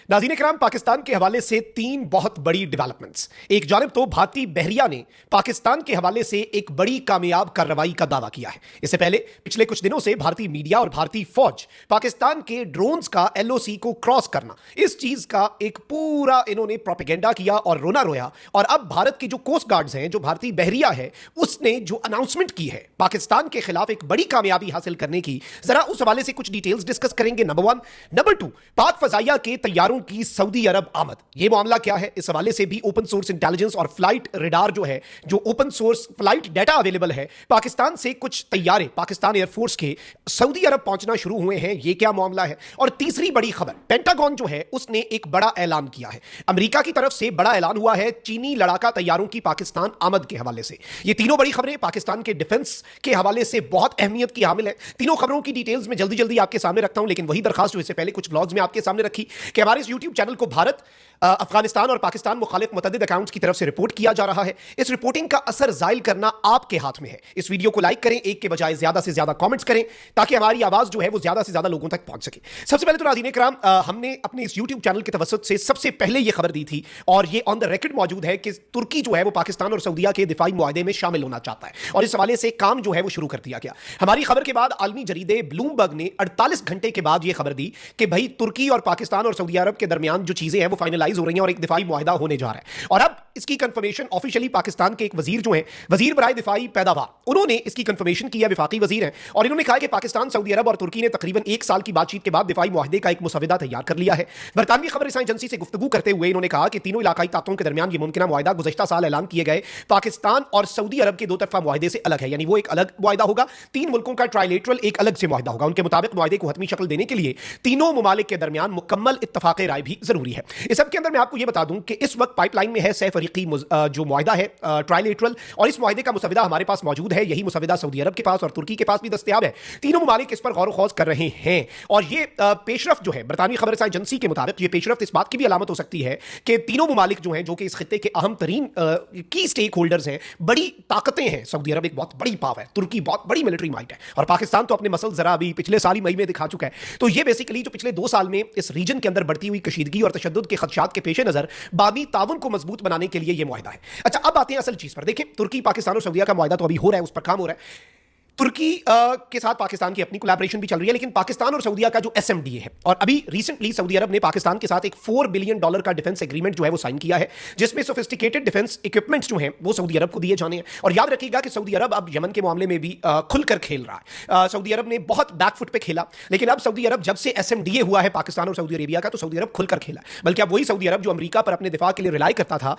नाज़रीन इकराम, पाकिस्तान के हवाले से तीन बहुत बड़ी डेवलपमेंट्स। एक जानिब तो भारतीय बहरिया ने पाकिस्तान के हवाले से एक बड़ी कामयाब कार्रवाई का दावा किया है। इससे पहले पिछले कुछ दिनों से भारतीय मीडिया और भारतीय फौज पाकिस्तान के ड्रोन्स का एलओसी को क्रॉस करना, इस चीज का एक पूरा इन्होंने प्रोपेगेंडा किया और रोना रोया। और अब भारत की जो कोस्ट गार्ड्स हैं, जो भारतीय बहरिया है, उसने जो अनाउंसमेंट की है पाकिस्तान के खिलाफ एक बड़ी कामयाबी हासिल करने की, जरा उस हवाले से कुछ डिटेल्स डिस्कस करेंगे। Number one. नंबर टू, पाक फजाइया के तैयारों की सऊदी अरब आमद, यह मामला क्या है, इस हवाले से भी ओपन सोर्स इंटेलिजेंस और फ्लाइट रेडार जो है, जो open source flight data available है, पाकिस्तान से कुछ तैयारे पाकिस्तान एयरफोर्स के सऊदी अरब पहुंचना शुरू हुए हैं, यह क्या मामला है। और तीसरी बड़ी खबर, पेंटागन जो है उसने एक बड़ा ऐलान किया है। अमेरिका की तरफ से बड़ा ऐलान हुआ है चीनी लड़ाका तैयारों की पाकिस्तान आमद के हवाले से। ये तीनों बड़ी खबरें पाकिस्तान के डिफेंस के हवाले से बहुत अहमियत की हामिल है। तीनों खबरों की डिटेल्स में जल्दी जल्दी आपके सामने रखता हूं, लेकिन वही दरखास्त जो इससे पहले कुछ ब्लॉग्स में आपके सामने रखी कि हमारे इस यूट्यूब चैनल को भारत, अफगानिस्तान और पाकिस्तान मुखालिफ मुतअद्दिद अकाउंट्स की तरफ से रिपोर्ट किया जा रहा है। इस रिपोर्टिंग का असर जाहिर करना आपके हाथ में है। इस वीडियो को लाइक करें, एक के बजाय ज्यादा से ज्यादा कमेंट्स करें, ताकि हमारी आवाज जो है वो ज्यादा से ज्यादा लोगों तक पहुंच सके। सबसे पहले तो नाज़रीन इकराम, हमने अपने इस यूट्यूब चैनल के तवस्सुत से सबसे पहले ये खबर दी थी और ये ऑन द रिकॉर्ड मौजूद है कि तुर्की जो है वो पाकिस्तान और सऊदीया के दिफाई मुआहदे में शामिल होना चाहता है और इस हवाले से काम जो है वो शुरू कर दिया गया। हमारी खबर के बाद आलमी जरीदे ब्लूमबर्ग ने 48 घंटे के बाद यह खबर दी कि भाई तुर्की और पाकिस्तान और सऊदी अरब के दरमियान जो चीजें हैं वो फाइनलाइज हो रही हैं और एक दिफाई मुआहदा होने जा रहा है। और अब इसकी कंफर्मेशन ऑफिशियली पाकिस्तान के एक वजीर जो है, वजीर बराए दिफाई पैदावार, उन्होंने इसकी कंफर्मेशन की है, विफाकी वजीर है, और इन्होंने कहा कि पाकिस्तान, सऊदी अरब और तुर्की ने तकरीबन एक साल की बातचीत के बाद दिफाई मुआहदे का एक मुसवदा तैयार कर लिया है। बरतानवी खबर रसां एजेंसी से गुफ्तगू करते हुए इन्होंने कहा कि तीनों इलाकाई ताकतों के दरमियान यह मुमकिन मुआहदा गुज़श्ता साल ऐलान किए गए पाकिस्तान और सऊदी अरब के दो तरफा मुआहदे से अलग है, यानी वो एक अलग मुआहदा होगा। तीन मुल्कों का ट्राइलेटरल एक अलग से मुआहदा होगा। उनके मुताबिक मुआहदे को हतमी शक्ल देने के लिए तीनों ममालिक के दरमियान मुकम्मल इत्तफाक राय भी जरूरी है। इस सब के अंदर मैं आपको यह बता दूं कि इस वक्त पाइपलाइन में है सैफ फरीकी जो मुआहदा है ट्राइलेटरल, और इस मुआहदे का मुसवदा हमारे पास मौजूद है। यही मुसवदा सऊदी अरब के पास और तुर्की के पास भी दस्तयाब है। तीनों ममालिक इस पर गौर खौज कर रहे हैं और ये पेशरफ जो है, बरतानवी खबर एजेंसी के मुताबिक ये पेशरफ इस बात की भी अलामत हो सकती है कि तीनों ममालिक जो हैं, जो कि इस खित्ते के अहम तरीन की स्टेक होल्डर्स हैं, बड़ी ताकतें हैं। सऊदी अरब एक बहुत बड़ी पावर है, तुर्की बहुत बड़ी मिलिट्री माइट है, और पाकिस्तान तो अपने मसल जरा अभी पिछले साल ही मई में दिखा चुका है। तो ये बेसिकली जो पिछले 2 साल में इस रीजन के अंदर बढ़ती हुई कशीदगी और तशद्दुद के खदशात के पेश नजर बामी ताउन को मजबूत बनाने के लिए यह मुआहदा है। अच्छा, अब आते हैं असल चीज पर। देखें, तुर्की, पाकिस्तान और सऊदीया का मुआहदा तो अभी हो रहा है, उस पर काम हो रहा है। तुर्की के साथ पाकिस्तान की अपनी कोलैबोरेशन भी चल रही है, लेकिन पाकिस्तान और सऊदीया का जो एसएमडीए है, और अभी रिसेंटली सऊदी अरब ने पाकिस्तान के साथ एक $4 बिलियन का डिफेंस एग्रीमेंट जो है वो साइन किया है, जिसमें सोफिस्टिकेटेड डिफेंस इक्विपमेंट्स जो हैं वो सऊदी अरब को दिए जाने हैं। और याद रखिएगा कि सऊदी अरब अब यमन के मामले में भी खुलकर खेल रहा है। सऊदी अरब ने बहुत बैकफुट पे खेला, लेकिन अब सऊदी अरब जब से एसएमडीए हुआ है पाकिस्तान और सऊदी अरेबिया का, तो सऊदी अरब खुलकर खेला। बल्कि अब वही सऊदी अरब जो अमेरिका पर अपने दिफा के लिए रिलाई करता था,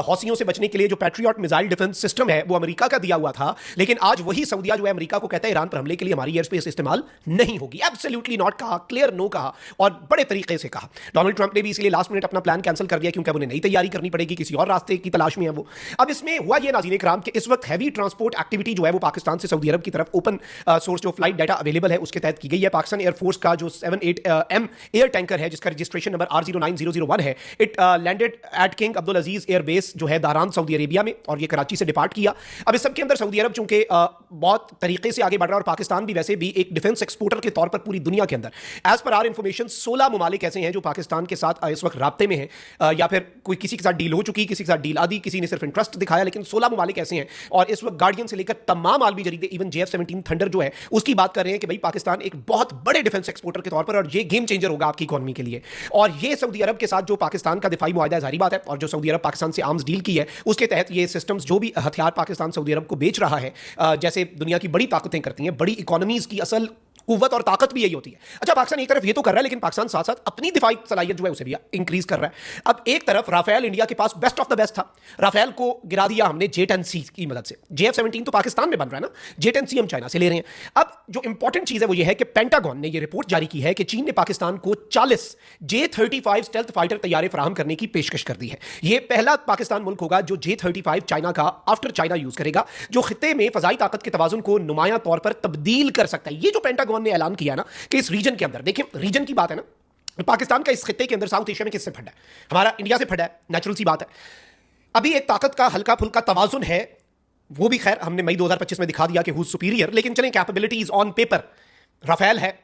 हौसियों से बचने के लिए जो पैट्रियट मिसाइल डिफेंस सिस्टम है वो अमेरिका का दिया हुआ था, लेकिन आज वही सऊदीया जो है अमेरिका को कहता है ईरान हमले के लिए हमारी एयर स्पेस इस्तेमाल नहीं होगी। एब्सोल्युटली नॉट कहा, क्लियर नो कहा, और बड़े तरीके से कहा। डोनाल्ड ट्रंप ने भी इसलिए लास्ट मिनट अपना प्लान कैंसिल कर दिया, क्योंकि उन्हें नई तैयारी करनी पड़ेगी, किसी और रास्ते की तलाश में है वो। अब इसमें हुआ ये नाज़रीन इकराम कि इस वक्त हैवी ट्रांसपोर्ट एक्टिविटी जो है वो पाकिस्तान से सऊदी अरब की तरफ ओपन सोर्स जो फ्लाइट डाटा अवेलेबल है उसके तहत की गई है। पाकिस्तान एयरफोर्स का जो 78M एयर टैंकर है, जिसका रजिस्ट्रेशन नंबर R09001 है, it landed eight king Abdul Aziz air base जो है दारान सऊदी अरेबिया में, और ये कराची से डिपार्ट किया। अब इस सब के अंदर सऊदी अरब चूंकि बहुत तरीके से आगे बढ़ रहा है, और पाकिस्तान भी वैसे भी एक डिफेंस एक्सपोर्टर के तौर पर पूरी दुनिया के अंदर, एज पर आर इंफॉर्मेशन 16 ममालिक ऐसे हैं जो पाकिस्तान के साथ इस वक्त राब्ते में हैं, या फिर कोई किसी के साथ डील हो चुकी, किसी के साथ डील आदि, किसी ने सिर्फ इंटरेस्ट दिखाया, लेकिन 16 ममालिक ऐसे हैं। और इस वक्त गार्डियन से लेकर तमाम आलमी जरीदे, इवन JF-17 थंडर जो है उसकी बात कर रहे हैं कि भाई पाकिस्तान एक बहुत बड़े डिफेंस एक्सपोर्टर के तौर पर, और ये गेम चेंजर होगा आपकी इकोनॉमी के लिए। और ये सऊदी अरब के साथ जो पाकिस्तान का दिफाई मुआहदा जारी बात है, और जो सऊदी अरब पाकिस्तान से आर्म्स डील की है उसके तहत ये सिस्टम्स, जो भी हथियार पाकिस्तान सऊदी अरब को बेच रहा है, जैसे दुनिया की बड़ी ताकतें करती हैं, बड़ी इकोनॉमीज की असल कुव्वत और ताकत भी यही होती है। अच्छा, पाकिस्तान एक तरफ ये तो कर रहा है, लेकिन पाकिस्तान साथ साथ अपनी दिफाई सलाहियत जो है उसे भी इंक्रीज कर रहा है। अब एक तरफ राफेल इंडिया के पास बेस्ट ऑफ द बेस्ट था, राफेल को गिरा दिया हमने J-10C की मदद से। JF-17 तो पाकिस्तान में बन रहा है ना, J-10C हम चाइना से ले रहे हैं। अब जो इंपॉर्टेंट चीज है वो ये है कि पेंटागन ने ये रिपोर्ट जारी की है कि चीन ने पाकिस्तान को 40 J-35 स्टेल्थ फाइटर तैयारे फराहम करने की पेशकश कर दी है। ये पहला पाकिस्तान मुल्क होगा जो J-35 चाइना का आफ्टर चाइना यूज करेगा, जो खित्ते में फजाई ताकत के तवाजुन को नुमाया तौर पर तब्दील कर सकता है। ये जो पेंटागन ने ऐलान किया ना कि इस रीजन के अंदर, देखिए रीजन की बात है ना, पाकिस्तान का इस खित्ते के अंदर साउथ एशिया में किससे फटा है? हमारा इंडिया से फटा है, नेचुरल सी बात है। अभी एक ताकत का हल्का फुल्का तवाजुन है, वो भी खैर हमने मई 2025 में दिखा दिया कि हु सुपीरियर, लेकिन चलें कैपेबिलिटीज ऑन पेपर राफेल है,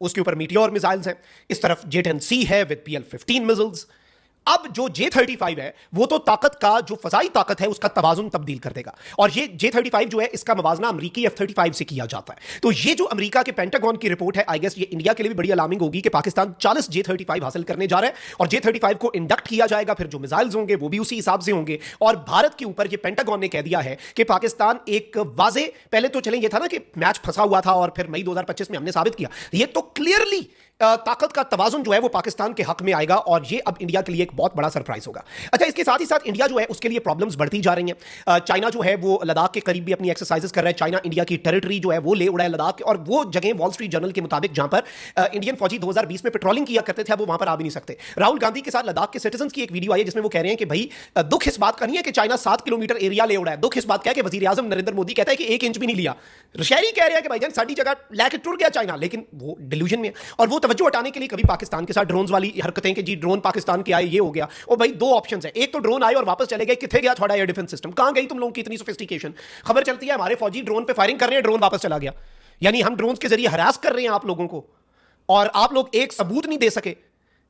उसके ऊपर मीटियोर मिसाइल्स हैं, इस तरफ J-10C है विद PL-15 मिसाइल्स। अब जो J-35 है वो तो ताकत का, जो फजाई ताकत है उसका तवाजुन तब्दील कर देगा, और ये J-35 जो है इसका मवाजना अमरीकी F-35 से किया जाता है। तो ये जो अमेरिका के पेंटागन की रिपोर्ट है, आई गेस ये इंडिया के लिए भी बड़ी अलार्मिंग होगी कि पाकिस्तान 40 J-35 हासिल करने जा रहा है, और J-35 को इंडक्ट किया जाएगा, फिर जो मिसाइल्स होंगे वो भी उसी हिसाब से होंगे। और भारत के ऊपर ये पेंटागन ने कह दिया है कि पाकिस्तान एक वाजे, पहले तो चलें ये था ना कि मैच फंसा हुआ था और फिर मई 2025 में हमने साबित किया, ये तो क्लियरली ताकत का तवाजुन जो है वो पाकिस्तान के हक में आएगा, और ये अब इंडिया के लिए एक बहुत बड़ा सरप्राइज होगा। अच्छा, इसके साथ ही साथ इंडिया जो है उसके लिए प्रॉब्लम्स बढ़ती जा रही हैं। चाइना जो है वो लद्दाख के करीब भी अपनी एक्सरसाइजेस कर रहा है। चाइना इंडिया की टेरिटरी जो है वो ले उड़ा है लद्दाख, और वो जगह वॉल स्ट्रीट जर्नल के मुताबिक जहां पर इंडियन फौजी 2020 में पेट्रोलिंग किया करते थे, अब वो वहां पर आ भी नहीं सकते। राहुल गांधी के साथ लद्दाख के सिटीजन की एक वीडियो आई है जिसमें वो कह रहे हैं कि भाई दुख इस बात का नहीं है कि चाइना 7 किलोमीटर एरिया ले उड़ा है, दुख इस बात का है कि वजीर आजम नरेंद्र मोदी कहता है कि 1 इंच भी नहीं लिया। शहरी कह रहे हैं कि भाईजान साडी जगह लेके टुर गया चाइना, लेकिन वो डिल्यूजन में, और वो तवज्जो हटाने के लिए कभी पाकिस्तान के साथ ड्रोन्स वाली हरकतें कि जी ड्रोन पाकिस्तान के आए, ये हो गया। और भाई 2 ऑप्शंस है, एक तो ड्रोन आए और वापस चले गए, किथे गया थोड़ा एयर डिफेंस सिस्टम, कहां गई तुम लोगों की इतनी सोफिस्टिकेशन। खबर चलती है हमारे फौजी ड्रोन पे फायरिंग कर रहे हैं, ड्रोन वापस चला गया। यानी हम ड्रोन के जरिए हरास कर रहे हैं आप लोगों को, और आप लोग एक सबूत नहीं दे सके।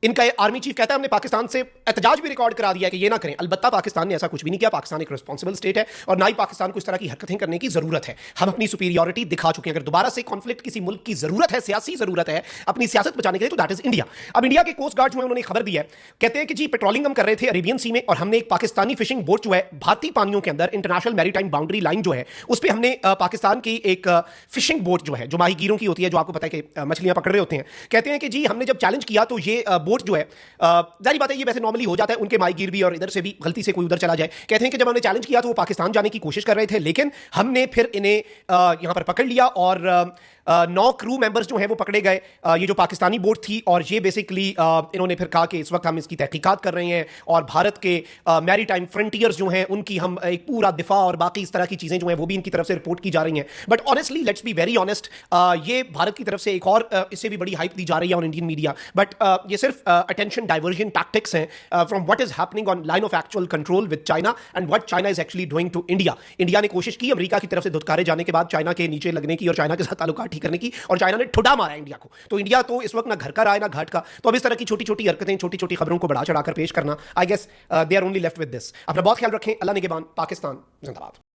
इनका आर्मी चीफ कहता है हमने पाकिस्तान से एहतजाज भी रिकॉर्ड करा दिया है कि ये ना करें। अलबत्ता पाकिस्तान ने ऐसा कुछ भी नहीं किया, पाकिस्तान एक रिस्पॉन्सिबल स्टेट है, और ना ही पाकिस्तान को इस तरह की हरकतें करने की जरूरत है। हम अपनी सुपीरियरिटी दिखा चुके हैं। अगर दोबारा से कॉन्फ्लिक्ट किसी मुल्क की जरूरत है, सियासी जरूरत है अपनी सियासत बचाने के लिए, तो दैट इज इंडिया। अब इंडिया के कोस्ट गार्ड जो है उन्होंने खबर दी है, कहते हैं कि जी पेट्रोलिंग हम कर रहे थे अरेबियन सी में, और हमने एक पाकिस्तानी फिशिंग बोट जो है भारतीय पानियों के अंदर, इंटरनेशनल मैरीटाइम बाउंड्री लाइन जो है उस पर हमने पाकिस्तान की एक फिशिंग बोट जो है, जो माहीगीरों की होती है, जो आपको पता है कि मछलियां पकड़ रहे होते हैं, कहते हैं कि जी हमने जब चैलेंज किया तो ये बोट जो है, जारी बात है ये वैसे नॉर्मली हो जाता है, उनके माहीगीर भी और इधर से भी गलती से कोई उधर चला जाए। कहते हैं कि जब हमने चैलेंज किया तो वो पाकिस्तान जाने की कोशिश कर रहे थे, लेकिन हमने फिर इन्हें यहां पर पकड़ लिया, और 9 क्रू मेंबर्स जो हैं वो पकड़े गए। ये जो पाकिस्तानी बोट थी, और ये बेसिकली इन्होंने फिर कहा कि इस वक्त हम इसकी तहकीकात कर रहे हैं, और भारत के मैरीटाइम फ्रंटियर्स जो हैं उनकी हम एक पूरा दिफा और बाकी इस तरह की चीज़ें जो हैं वो भी इनकी तरफ से रिपोर्ट की जा रही हैं। But honestly let's be very honest, ये भारत की तरफ से एक और इससे भी बड़ी हाइप दी जा रही है ऑन इंडियन मीडिया, बट ये सिर्फ अटेंशन डाइवर्जन टैक्टिक्स हैं from what is happening on line of actual control with China and what China is actually doing to India. India ने कोशिश की अमेरिका की तरफ से धुतकारे जाने के बाद चाइना के नीचे लगने की और चाइना के साथ ताल्लुकात ठीक करने की, और चाइना ने ठुडा मारा इंडिया को। तो इंडिया तो इस वक्त ना घर का रहा है ना घाट का। तो अब इस तरह की छोटी छोटी हरकतें, छोटी छोटी खबरों को बढ़ा चढ़ाकर पेश करना, I guess they are only left with this. अपना बहुत ख्याल रखें। अल्लाह निगहबान। पाकिस्तान जिंदाबाद।